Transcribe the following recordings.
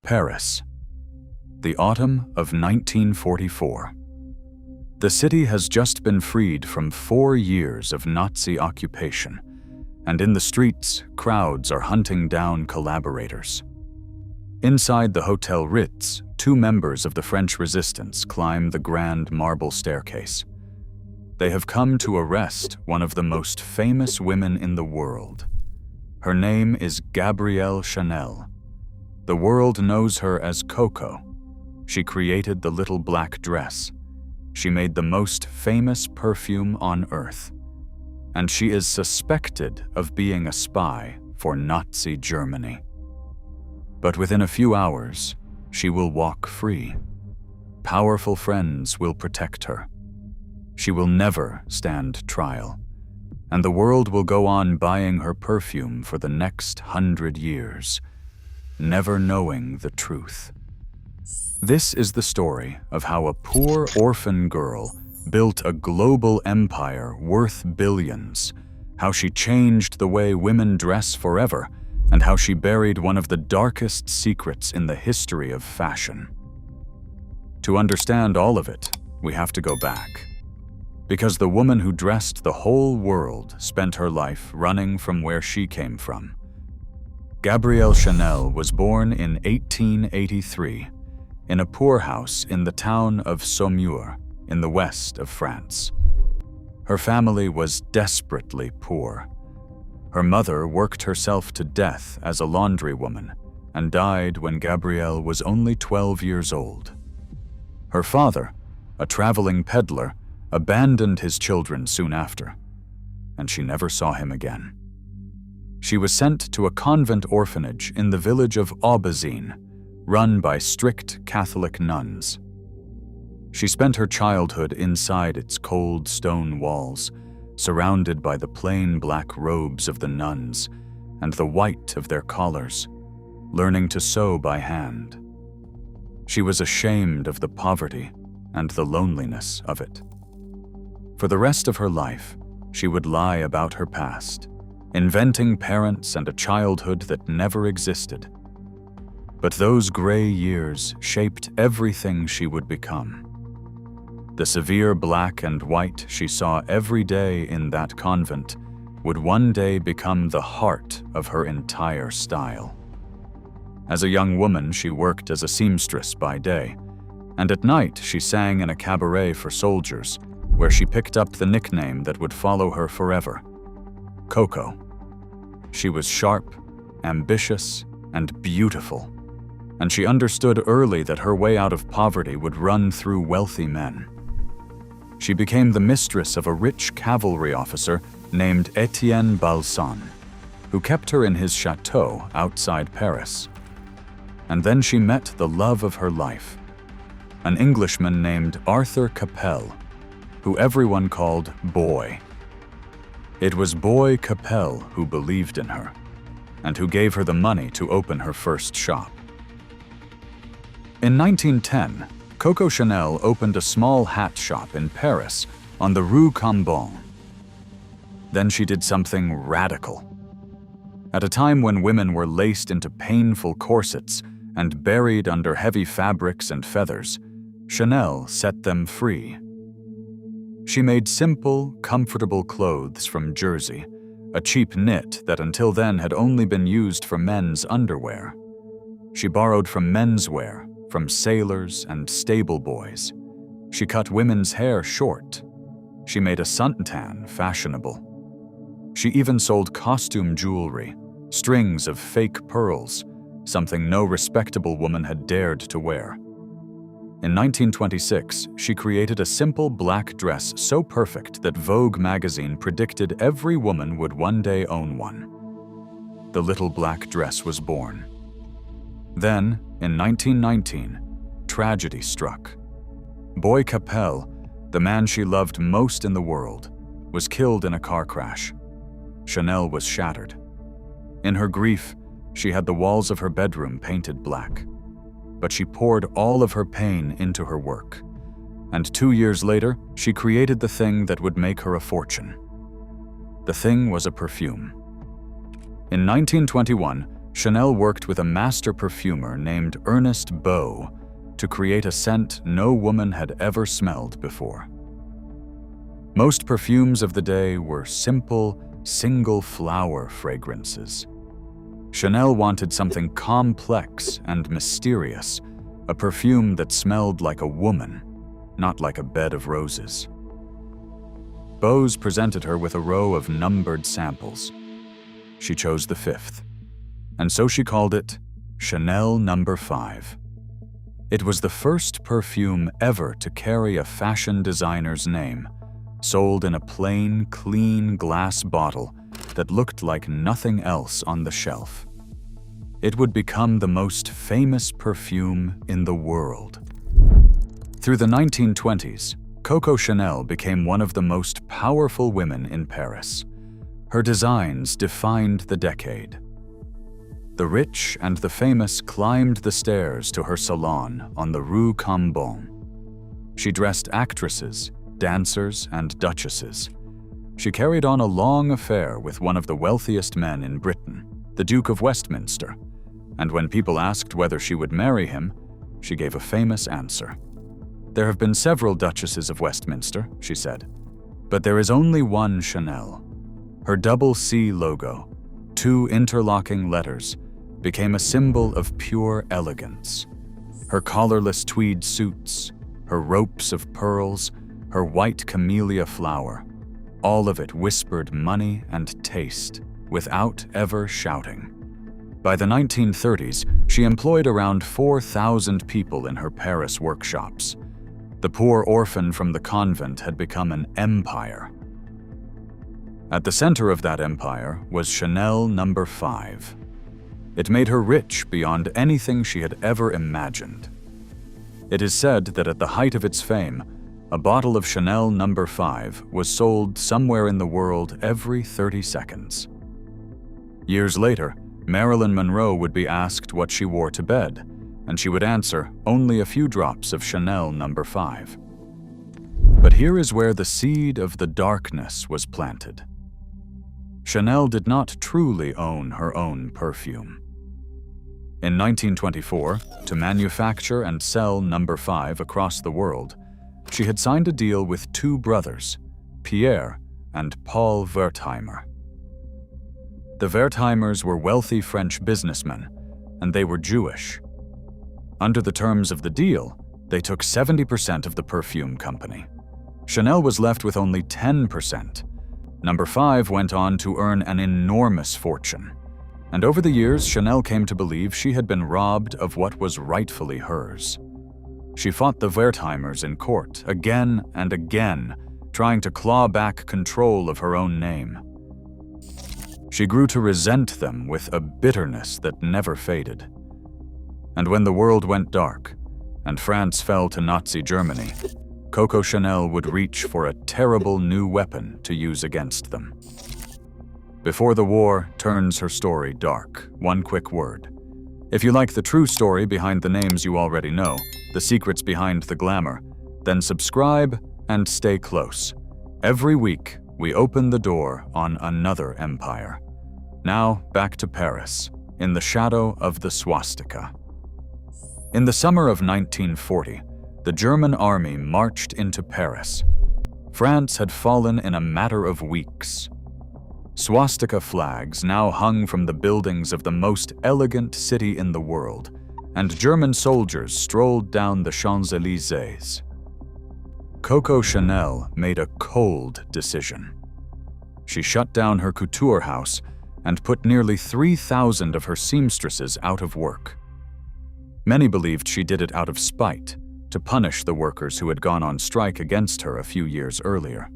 Paris, the autumn of 1944. The city has just been freed from 4 years of Nazi occupation, and in the streets, crowds are hunting down collaborators. Inside the Hôtel Ritz, 2 members of the French resistance climb the grand marble staircase. They have come to arrest one of the most famous women in the world. Her name is Coco Chanel. The world knows her as Coco. She created the little black dress. She made the most famous perfume on earth. And she is suspected of being a spy for Nazi Germany. But within a few hours, she will walk free. Powerful friends will protect her. She will never stand trial, and the world will go on buying her perfume for the next 100 years, never knowing the truth. This is the story of how a poor orphan girl built a global empire worth billions, how she changed the way women dress forever, and how she buried one of the darkest secrets in the history of fashion. To understand all of it, we have to go back. Because the woman who dressed the whole world spent her life running from where she came from. Coco Chanel was born in 1883 in a poorhouse in the town of Saumur in the west of France. Her family was desperately poor. Her mother worked herself to death as a laundrywoman and died when Coco was only 12 years old. Her father, a traveling peddler, abandoned his children soon after, and she never saw him again. She was sent to a convent orphanage in the village of Aubazine, run by strict Catholic nuns. She spent her childhood inside its cold stone walls, surrounded by the plain black robes of the nuns and the white of their collars, learning to sew by hand. She was ashamed of the poverty and the loneliness of it. For the rest of her life, she would lie about her past, inventing parents and a childhood that never existed. But those gray years shaped everything she would become. The severe black and white she saw every day in that convent would one day become the heart of her entire style. As a young woman, she worked as a seamstress by day, and at night she sang in a cabaret for soldiers, where she picked up the nickname that would follow her forever, Coco. She was sharp, ambitious, and beautiful, and she understood early that her way out of poverty would run through wealthy men. She became the mistress of a rich cavalry officer named Etienne Balsan, who kept her in his chateau outside Paris. And then she met the love of her life, an Englishman named Arthur Capel, who everyone called Boy. It was Boy Capel who believed in her, and who gave her the money to open her first shop. In 1910, Coco Chanel opened a small hat shop in Paris on the Rue Cambon. Then she did something radical. At a time when women were laced into painful corsets and buried under heavy fabrics and feathers, Chanel set them free. She made simple, comfortable clothes from jersey, a cheap knit that until then had only been used for men's underwear. She borrowed from menswear, from sailors and stable boys. She cut women's hair short. She made a suntan fashionable. She even sold costume jewelry, strings of fake pearls, something no respectable woman had dared to wear. In 1926, she created a simple black dress so perfect that Vogue magazine predicted every woman would one day own one. The little black dress was born. Then, in 1919, tragedy struck. Boy Capel, the man she loved most in the world, was killed in a car crash. Chanel was shattered. In her grief, she had the walls of her bedroom painted black. But she poured all of her pain into her work. And 2 years later, she created the thing that would make her a fortune. The thing was a perfume. In 1921, Chanel worked with a master perfumer named Ernest Beau to create a scent no woman had ever smelled before. Most perfumes of the day were simple, single-flower fragrances. Chanel wanted something complex and mysterious, a perfume that smelled like a woman, not like a bed of roses. Beau's presented her with a row of numbered samples. She chose the fifth, and so she called it Chanel No. 5. It was the first perfume ever to carry a fashion designer's name, sold in a plain, clean glass bottle that looked like nothing else on the shelf. It would become the most famous perfume in the world. Through the 1920s, Coco Chanel became one of the most powerful women in Paris. Her designs defined the decade. The rich and the famous climbed the stairs to her salon on the Rue Cambon. She dressed actresses, dancers, and duchesses. She carried on a long affair with one of the wealthiest men in Britain, the Duke of Westminster, and when people asked whether she would marry him, she gave a famous answer. "There have been several Duchesses of Westminster," she said, "but there is only one Chanel." Her double C logo, 2 interlocking letters, became a symbol of pure elegance. Her collarless tweed suits, her ropes of pearls, her white camellia flower, all of it whispered money and taste without ever shouting. By the 1930s, she employed around 4,000 people in her Paris workshops. The poor orphan from the convent had become an empire. At the center of that empire was Chanel No. 5. It made her rich beyond anything she had ever imagined. It is said that at the height of its fame, a bottle of Chanel No. 5 was sold somewhere in the world every 30 seconds. Years later, Marilyn Monroe would be asked what she wore to bed, and she would answer only a few drops of Chanel No. 5. But here is where the seed of the darkness was planted. Chanel did not truly own her own perfume. In 1924, to manufacture and sell No. 5 across the world, she had signed a deal with 2 brothers, Pierre and Paul Wertheimer. The Wertheimers were wealthy French businessmen, and they were Jewish. Under the terms of the deal, they took 70% of the perfume company. Chanel was left with only 10%. No. 5 went on to earn an enormous fortune. And over the years, Chanel came to believe she had been robbed of what was rightfully hers. She fought the Wertheimers in court again and again, trying to claw back control of her own name. She grew to resent them with a bitterness that never faded. And when the world went dark, and France fell to Nazi Germany, Coco Chanel would reach for a terrible new weapon to use against them. Before the war turns her story dark, one quick word. If you like the true story behind the names you already know, the secrets behind the glamour, then subscribe and stay close. Every week, we open the door on another empire. Now, back to Paris, in the shadow of the swastika. In the summer of 1940, the German army marched into Paris. France had fallen in a matter of weeks. Swastika flags now hung from the buildings of the most elegant city in the world, and German soldiers strolled down the Champs-Élysées. Coco Chanel made a cold decision. She shut down her couture house and put nearly 3,000 of her seamstresses out of work. Many believed she did it out of spite, to punish the workers who had gone on strike against her a few years earlier.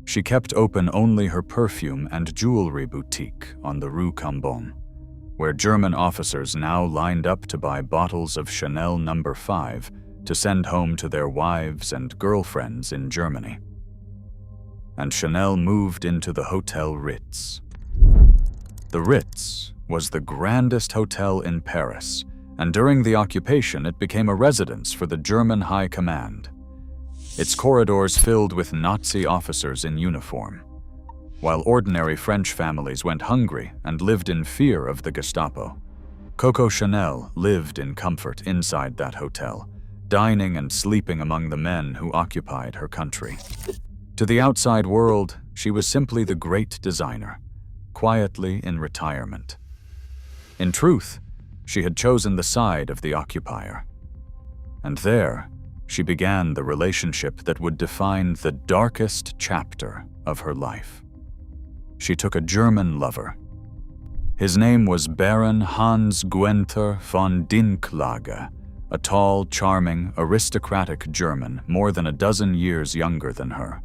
She kept open only her perfume and jewelry boutique on the Rue Cambon, where German officers now lined up to buy bottles of Chanel No. 5 to send home to their wives and girlfriends in Germany. And Chanel moved into the Hôtel Ritz. The Ritz was the grandest hotel in Paris, and during the occupation it became a residence for the German High Command. Its corridors filled with Nazi officers in uniform. while ordinary French families went hungry and lived in fear of the Gestapo. Coco Chanel lived in comfort inside that hotel, dining and sleeping among the men who occupied her country. To the outside world, she was simply the great designer, quietly in retirement. In truth, she had chosen the side of the occupier. And there, she began the relationship that would define the darkest chapter of her life. She took a German lover. His name was Baron Hans Guenther von Dinklage, a tall, charming, aristocratic German more than a dozen years younger than her.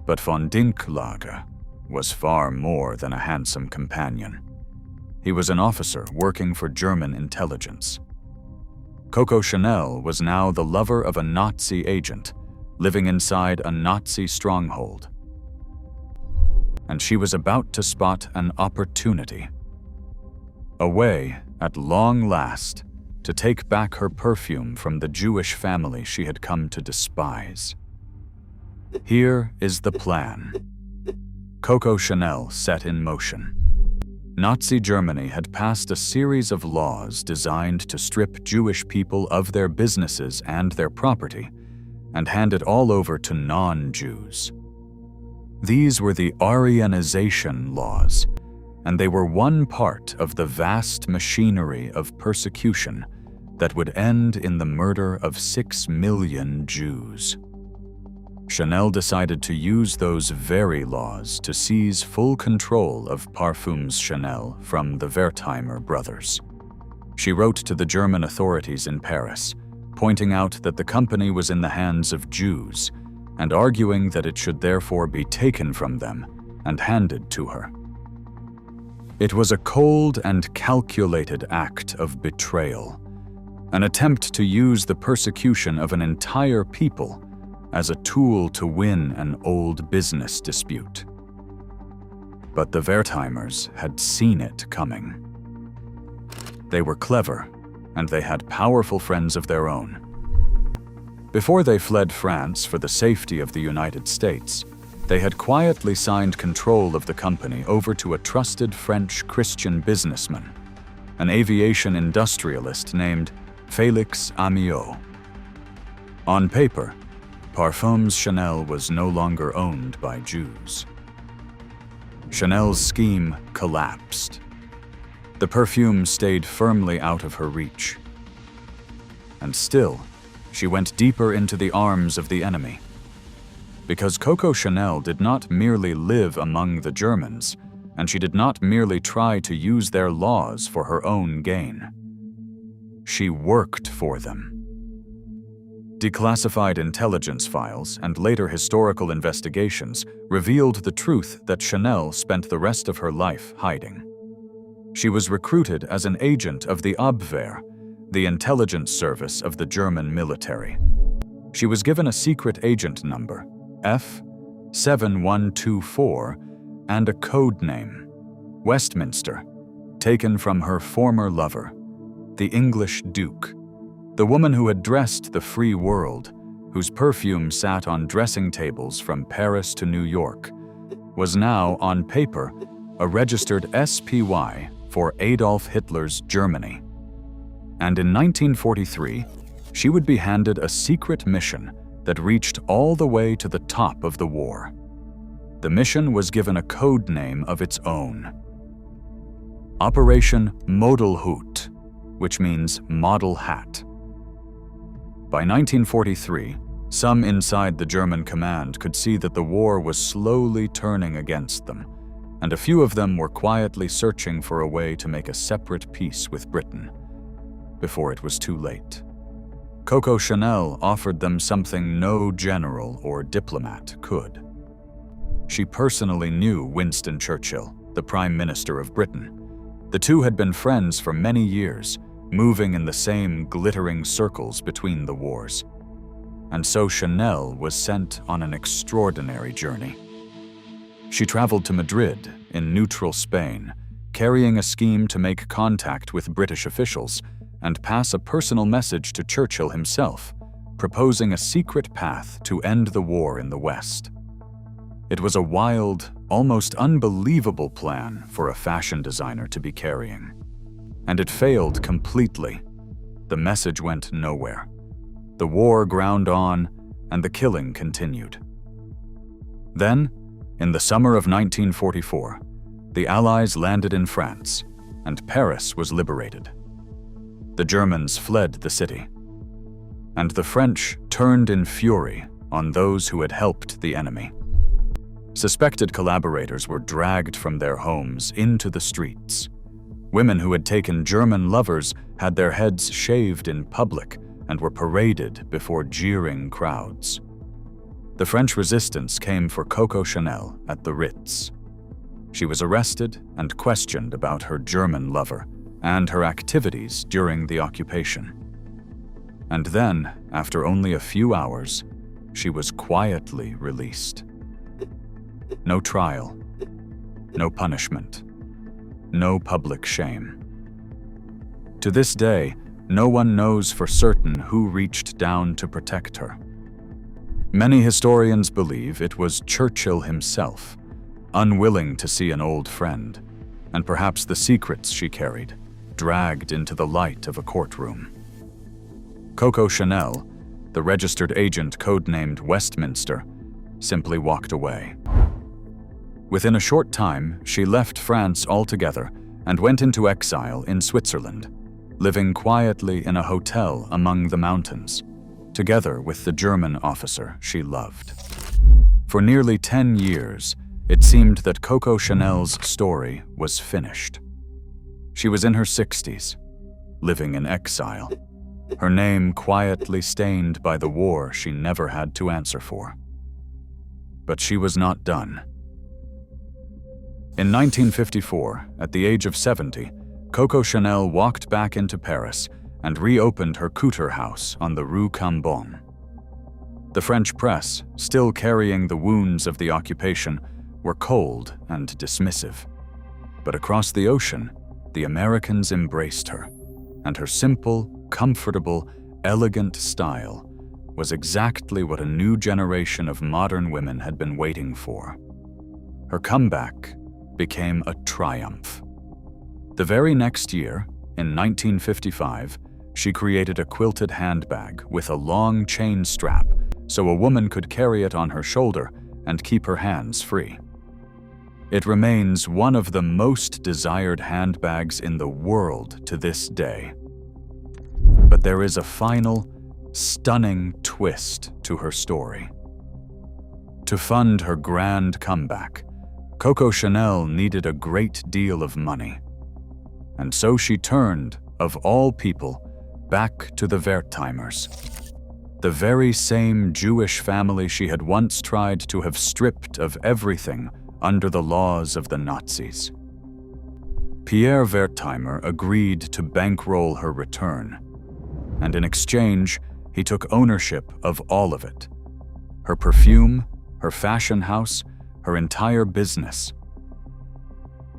But von Dinklage was far more than a handsome companion. He was an officer working for German intelligence. Coco Chanel was now the lover of a Nazi agent, living inside a Nazi stronghold. And she was about to spot an opportunity. A way, at long last, to take back her perfume from the Jewish family she had come to despise. Here is the plan. Coco Chanel set in motion. Nazi Germany had passed a series of laws designed to strip Jewish people of their businesses and their property, and hand it all over to non-Jews. These were the Aryanization laws, and they were one part of the vast machinery of persecution that would end in the murder of 6 million Jews. Chanel decided to use those very laws to seize full control of Parfums Chanel from the Wertheimer brothers. She wrote to the German authorities in Paris, pointing out that the company was in the hands of Jews and arguing that it should therefore be taken from them and handed to her. It was a cold and calculated act of betrayal, an attempt to use the persecution of an entire people as a tool to win an old business dispute. But the Wertheimers had seen it coming. They were clever, and they had powerful friends of their own. Before they fled France for the safety of the United States, they had quietly signed control of the company over to a trusted French Christian businessman, an aviation industrialist named Félix Amiot. On paper, Parfums Chanel was no longer owned by Jews. Chanel's scheme collapsed. The perfume stayed firmly out of her reach. And still, she went deeper into the arms of the enemy. Because Coco Chanel did not merely live among the Germans, and she did not merely try to use their laws for her own gain. She worked for them. Declassified intelligence files and later historical investigations revealed the truth that Chanel spent the rest of her life hiding. She was recruited as an agent of the Abwehr, the intelligence service of the German military. She was given a secret agent number, F7124, and a code name, Westminster, taken from her former lover, the English Duke, the woman who had dressed the free world, whose perfume sat on dressing tables from Paris to New York, was now, on paper, a registered SPY for Adolf Hitler's Germany. And in 1943, she would be handed a secret mission that reached all the way to the top of the war. The mission was given a code name of its own, Operation Modelhut, which means model hat. By 1943, some inside the German command could see that the war was slowly turning against them, and a few of them were quietly searching for a way to make a separate peace with Britain, before it was too late. Coco Chanel offered them something no general or diplomat could. She personally knew Winston Churchill, the Prime Minister of Britain. The two had been friends for many years, moving in the same glittering circles between the wars. And so Chanel was sent on an extraordinary journey. She traveled to Madrid, in neutral Spain, carrying a scheme to make contact with British officials and pass a personal message to Churchill himself, proposing a secret path to end the war in the West. It was a wild, almost unbelievable plan for a fashion designer to be carrying. And it failed completely. The message went nowhere. The war ground on, and the killing continued. Then, in the summer of 1944, the Allies landed in France, and Paris was liberated. The Germans fled the city, and the French turned in fury on those who had helped the enemy. Suspected collaborators were dragged from their homes into the streets. Women who had taken German lovers had their heads shaved in public and were paraded before jeering crowds. The French resistance came for Coco Chanel at the Ritz. She was arrested and questioned about her German lover and her activities during the occupation. And then, after only a few hours, she was quietly released. No trial, no punishment, no public shame. To this day, no one knows for certain who reached down to protect her. Many historians believe it was Churchill himself, unwilling to see an old friend, and perhaps the secrets she carried, dragged into the light of a courtroom. Coco Chanel, the registered agent codenamed Westminster, simply walked away. Within a short time, she left France altogether and went into exile in Switzerland, living quietly in a hotel among the mountains, together with the German officer she loved. For nearly 10 years, it seemed that Coco Chanel's story was finished. She was in her 60s, living in exile, her name quietly stained by the war she never had to answer for. But she was not done. In 1954, at the age of 70, Coco Chanel walked back into Paris and reopened her couture house on the Rue Cambon. The French press, still carrying the wounds of the occupation, were cold and dismissive. But across the ocean, the Americans embraced her, and her simple, comfortable, elegant style was exactly what a new generation of modern women had been waiting for. Her comeback became a triumph. The very next year, in 1955, she created a quilted handbag with a long chain strap so a woman could carry it on her shoulder and keep her hands free. It remains one of the most desired handbags in the world to this day. But there is a final, stunning twist to her story. To fund her grand comeback, Coco Chanel needed a great deal of money. And so she turned, of all people, back to the Wertheimers, the very same Jewish family she had once tried to have stripped of everything under the laws of the Nazis. Pierre Wertheimer agreed to bankroll her return, and in exchange, he took ownership of all of it: her perfume, her fashion house, her entire business.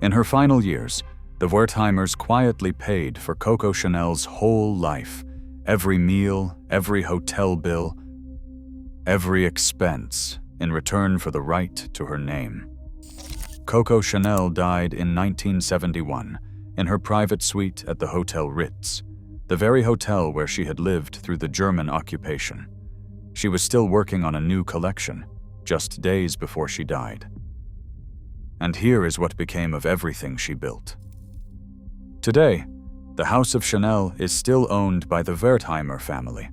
In her final years, the Wertheimers quietly paid for Coco Chanel's whole life, every meal, every hotel bill, every expense, in return for the right to her name. Coco Chanel died in 1971 in her private suite at the Hôtel Ritz, the very hotel where she had lived through the German occupation. She was still working on a new collection, just days before she died. And here is what became of everything she built. Today, the House of Chanel is still owned by the Wertheimer family,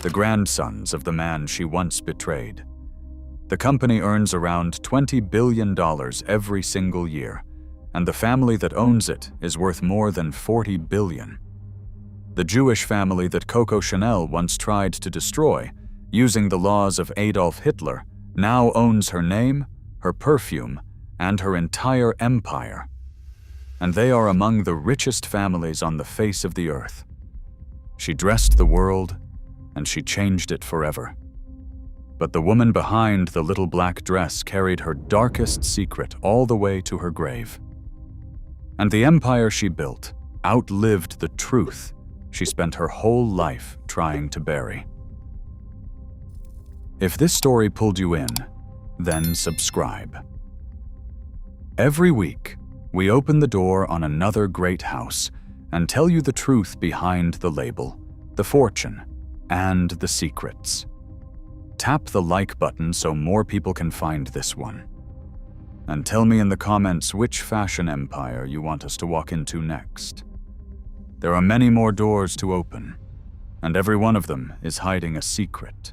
the grandsons of the man she once betrayed. The company earns around $20 billion every single year, and the family that owns it is worth more than $40 billion. The Jewish family that Coco Chanel once tried to destroy, using the laws of Adolf Hitler, now owns her name, her perfume, and her entire empire. And they are among the richest families on the face of the earth. She dressed the world, and she changed it forever. But the woman behind the little black dress carried her darkest secret all the way to her grave. And the empire she built outlived the truth she spent her whole life trying to bury. If this story pulled you in, then subscribe. Every week, we open the door on another great house and tell you the truth behind the label, the fortune, and the secrets. Tap the like button so more people can find this one. And tell me in the comments which fashion empire you want us to walk into next. There are many more doors to open, and every one of them is hiding a secret.